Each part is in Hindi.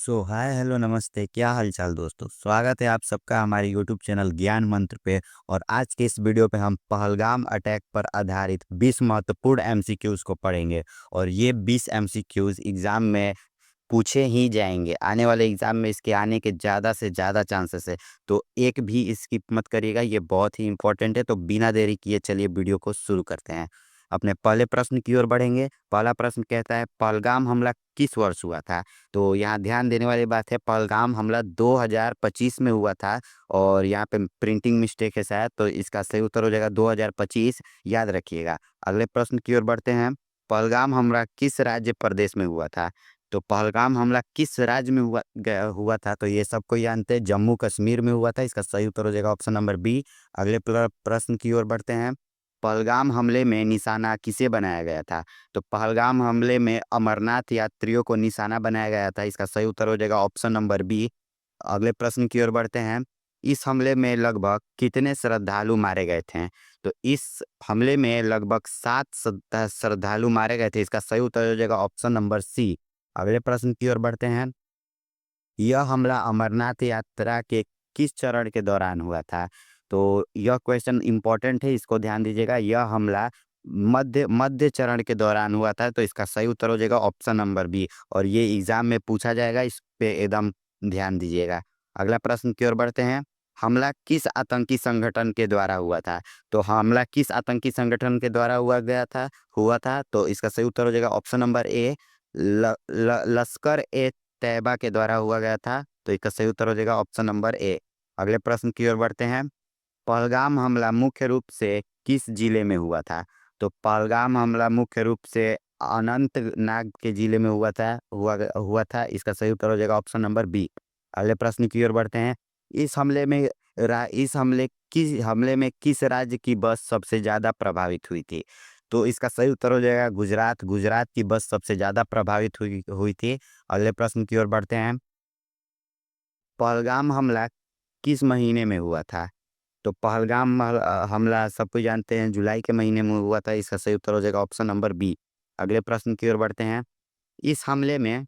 हाय हेलो नमस्ते, क्या हाल चाल दोस्तों। स्वागत है आप सबका हमारे यूट्यूब चैनल ज्ञान मंत्र पे। और आज के इस वीडियो पे हम पहलगाम अटैक पर आधारित 20 महत्वपूर्ण एमसीक्यूज को पढ़ेंगे। और ये 20 एमसीक्यूज एग्जाम में पूछे ही जाएंगे। आने वाले एग्जाम में इसके आने के ज़्यादा से ज़्यादा चांसेस है। तो एक भी स्किप मत करिएगा, ये बहुत ही इंपॉर्टेंट है। तो बिना देरी किए चलिए वीडियो को शुरू करते हैं। अपने पहले प्रश्न की ओर बढ़ेंगे। पहला प्रश्न कहता है, पहलगाम हमला किस वर्ष हुआ था। तो यहाँ ध्यान देने वाली बात है, पहलगाम हमला 2025 में हुआ था। और यहाँ पे प्रिंटिंग मिस्टेक है शायद, तो इसका सही उत्तर हो जाएगा 2025। याद रखिएगा। अगले प्रश्न की ओर बढ़ते हैं। पहलगाम हमला किस राज्य प्रदेश में हुआ था। तो पहलगाम हमला किस राज्य में हुआ था, तो ये सबको जानते हैं, जम्मू कश्मीर में हुआ था। इसका सही उत्तर हो जाएगा ऑप्शन नंबर बी। अगले प्रश्न की ओर बढ़ते हैं। पहलगाम हमले में निशाना किसे बनाया गया था। तो पहलगाम हमले में अमरनाथ यात्रियों को निशाना बनाया गया था। इसका सही उत्तर हो जाएगा ऑप्शन नंबर बी। अगले प्रश्न की ओर बढ़ते हैं। इस हमले में लगभग कितने श्रद्धालु मारे गए थे। तो इस हमले में लगभग 7 श्रद्धालु मारे गए थे। इसका सही उत्तर हो जाएगा ऑप्शन नंबर सी। अगले प्रश्न की ओर बढ़ते हैं। यह हमला अमरनाथ यात्रा के किस चरण के दौरान हुआ था। तो यह क्वेश्चन इंपॉर्टेंट है, इसको ध्यान दीजिएगा। यह हमला मध्य मध्य चरण के दौरान हुआ था। तो इसका सही उत्तर हो जाएगा ऑप्शन नंबर बी। और ये एग्जाम में पूछा जाएगा, इस पे एकदम ध्यान दीजिएगा। अगला प्रश्न की ओर बढ़ते हैं। हमला किस आतंकी संगठन के द्वारा हुआ था। तो हमला किस आतंकी संगठन के द्वारा हुआ था। तो इसका सही उत्तर हो जाएगा ऑप्शन नंबर ए। लश्कर ए तैयबा के द्वारा हुआ गया था। तो इसका सही उत्तर हो जाएगा ऑप्शन नंबर ए। अगले प्रश्न की ओर बढ़ते हैं। पहलगाम हमला मुख्य रूप से किस जिले में हुआ था। तो पहलगाम हमला मुख्य रूप से अनंतनाग के जिले में हुआ था। इसका सही उत्तर हो जाएगा ऑप्शन नंबर बी। अगले प्रश्न की ओर बढ़ते हैं। इस हमले में इस हमले में किस राज्य की बस सबसे ज्यादा प्रभावित हुई थी। तो इसका सही उत्तर हो जाएगा गुजरात। गुजरात की बस सबसे ज्यादा प्रभावित हुई हुई थी। अगले प्रश्न की ओर बढ़ते हैं। पहलगाम हमला किस महीने में हुआ था। तो हमला सब कोई जानते हैं, जुलाई के महीने में हुआ था। इसका सही उत्तर हो जाएगा ऑप्शन नंबर बी। अगले प्रश्न की ओर बढ़ते हैं। इस हमले में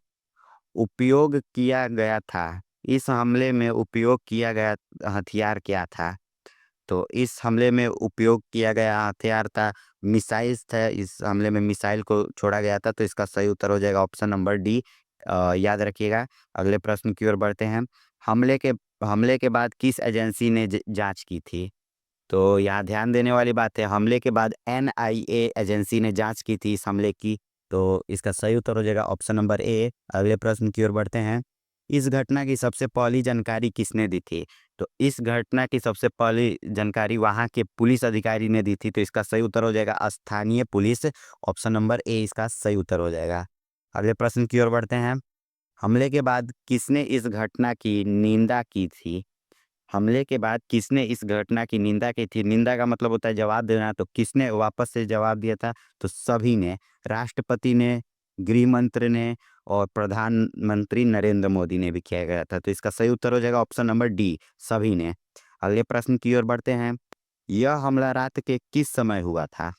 उपयोग किया गया था इस हमले में उपयोग किया गया हथियार क्या था। तो इस हमले में उपयोग किया गया हथियार था मिसाइल्स था। इस हमले में मिसाइल को छोड़ा गया था। तो इसका सही उत्तर हो जाएगा ऑप्शन नंबर डी। याद रखिएगा। अगले प्रश्न की ओर बढ़ते हैं। हमले के हमले के बाद किस एजेंसी ने जांच की थी। तो यहाँ ध्यान देने वाली बात है, हमले के बाद एनआईए एजेंसी ने जांच की थी इस हमले की। तो इसका सही उत्तर हो जाएगा ऑप्शन नंबर ए। अगले प्रश्न की ओर बढ़ते हैं। इस घटना की सबसे पहली जानकारी किसने दी थी। तो इस घटना की सबसे पहली जानकारी वहां के पुलिस अधिकारी ने दी थी। तो इसका सही उत्तर हो जाएगा स्थानीय पुलिस। ऑप्शन नंबर ए इसका सही उत्तर हो जाएगा। अगले प्रश्न की ओर बढ़ते हैं। हमले के बाद किसने इस घटना की निंदा की थी। हमले के बाद किसने इस घटना की निंदा की थी। निंदा का मतलब होता है जवाब देना। तो किसने वापस से जवाब दिया था। तो सभी ने, राष्ट्रपति ने, गृह मंत्री ने और प्रधानमंत्री नरेंद्र मोदी ने भी किया गया था। तो इसका सही उत्तर हो जाएगा ऑप्शन नंबर डी, सभी ने। अगले प्रश्न की ओर बढ़ते हैं। यह हमला रात के किस समय हुआ था।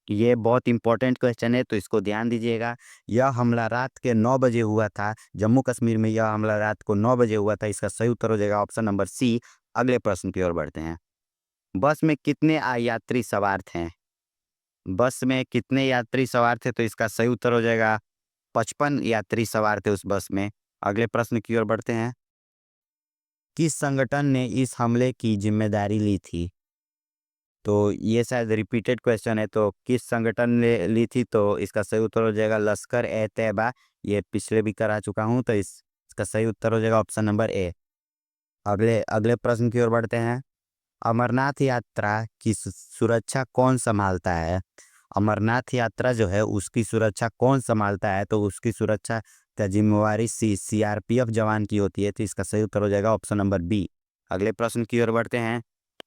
ये बहुत इंपॉर्टेंट क्वेश्चन है, तो इसको ध्यान दीजिएगा। यह हमला रात के 9 बजे हुआ था। जम्मू कश्मीर में यह हमला रात को 9 बजे हुआ था। इसका सही उत्तर हो जाएगा ऑप्शन नंबर सी। अगले प्रश्न की ओर बढ़ते हैं। बस में कितने यात्री सवार थे। बस में कितने यात्री सवार थे। तो इसका सही उत्तर हो जाएगा 55 यात्री सवार थे उस बस में। अगले प्रश्न की ओर बढ़ते हैं। किस संगठन ने इस हमले की जिम्मेदारी ली थी। तो ये शायद रिपीटेड क्वेश्चन है, तो किस संगठन ने ली थी। तो इसका सही उत्तर हो जाएगा लश्कर ए तैयबा। ये पिछले भी करा चुका हूँ, तो इसका सही उत्तर हो जाएगा ऑप्शन नंबर ए। अगले अगले प्रश्न की ओर बढ़ते हैं। अमरनाथ यात्रा की सुरक्षा कौन संभालता है। अमरनाथ यात्रा जो है उसकी सुरक्षा कौन संभालता है। तो उसकी सुरक्षा का जिम्मेवारी सीआरपीएफ जवान की होती है। तो इसका सही उत्तर हो जाएगा ऑप्शन नंबर बी। अगले प्रश्न की ओर बढ़ते हैं।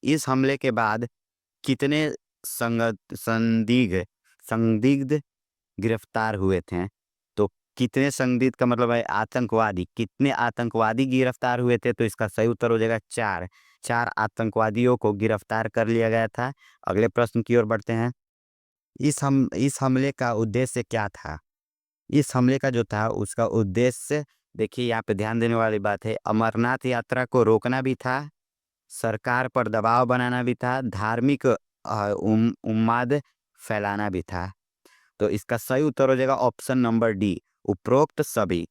इस हमले के बाद कितने संदिग्ध गिरफ्तार हुए थे। तो कितने संदिग्ध का मतलब है आतंकवादी, कितने आतंकवादी गिरफ्तार हुए थे। तो इसका सही उत्तर हो जाएगा 4। 4 आतंकवादियों को गिरफ्तार कर लिया गया था। अगले प्रश्न की ओर बढ़ते हैं। इस हमले का उद्देश्य क्या था। इस हमले का जो था उसका उद्देश्य देखिए यहाँ पे ध्यान देने वाली बात है, अमरनाथ यात्रा को रोकना भी था, सरकार पर दबाव बनाना भी था, धार्मिक उन्माद फैलाना भी था। तो इसका सही उत्तर हो जाएगा ऑप्शन नंबर डी, उपरोक्त सभी।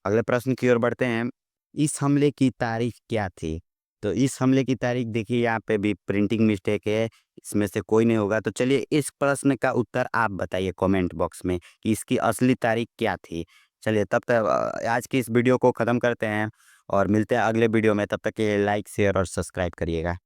अगले प्रश्न की ओर बढ़ते हैं। इस हमले की तारीख क्या थी? तो इस हमले की तारीख देखिए यहाँ पे भी प्रिंटिंग मिस्टेक है, इसमें से कोई नहीं होगा। तो चलिए इस प्रश्न का उत्तर आप बताइए कमेंट बॉक्स में कि इसकी असली तारीख क्या थी। चलिए तब तक आज की इस वीडियो को ख़त्म करते हैं और मिलते हैं अगले वीडियो में। तब तक के लिए लाइक शेयर और सब्सक्राइब करिएगा।